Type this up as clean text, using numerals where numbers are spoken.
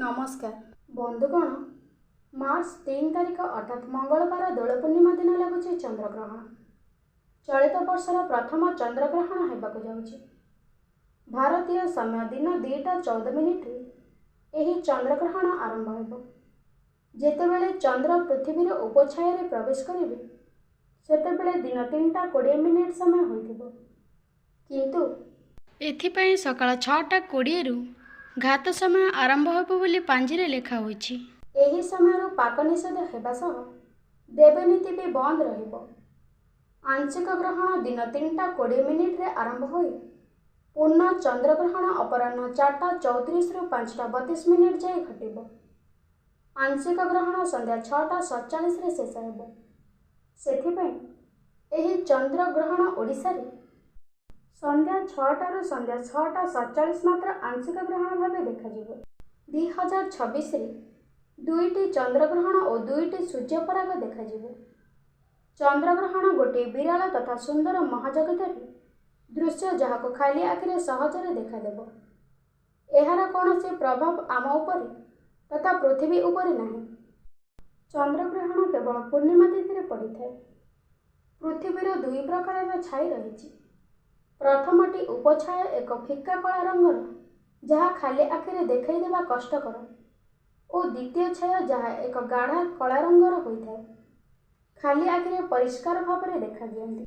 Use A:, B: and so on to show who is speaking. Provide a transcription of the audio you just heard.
A: नमस्कार बंधुगण। मार्च 3 तारिख अर्थात मंगलवार दोल पूर्णिमा दिन लगुच चंद्रग्रहण। चलित वर्षर प्रथम चंद्रग्रहण होगाक जाउछि। भारतीय समय दिन 2:14 एही चंद्रग्रहण आरंभ होब। जेतेबेले चंद्र पृथ्वीर उपछाया प्रवेश करिवे सेतेबेले दिन 3:20 समय होइथिबो, किंतु एथिपई सकाळ 6:20 घात समय आरंभ होब बोली पांजिरे लेखा होइछि। एही समय पाक निषेध हेबा सह देवनीति भी बंद रहिबो। आंशिक ग्रहण दिन 3:20 रे आरंभ होई पूर्ण चंद्रग्रहण अपराह्न 4:34 रु 5:32 जाए घटिबो। आंशिक ग्रहण संध्या 6:47 रे शेष हेबो। सेथिपई एही चंद्रग्रहण ओडिसा रे संध्या 6 रु संध्या 6:47 मात्र आंशिक ग्रहण भावे देखाଯିବ। 2026 रे 2टी चंद्रग्रहण और 2टी सूर्यपराग देखाଯିବ। चंद्रग्रहण गोटे विराल तथा सुंदर महाजगतरी दृश्य जहाको खाली आखिरे सहजरे देखादेव। एहार कौनसी प्रभाव आम उपरे तथा पृथ्वी उपरे नहीं। चंद्रग्रहण केवल पूर्णिमा तिथि पड़ी थाए। पृथ्वीर दुई प्रकार छाई रही। प्रथमटी उपछाया एक फिका कला रंगर जहाँ खाली आखिरे देखई देवा कष्टकर और द्वितीय छाया जहाँ एक गाढ़ा कला रंगर होता है, खाली आखिरे परिष्कार भाव देखा दियंती।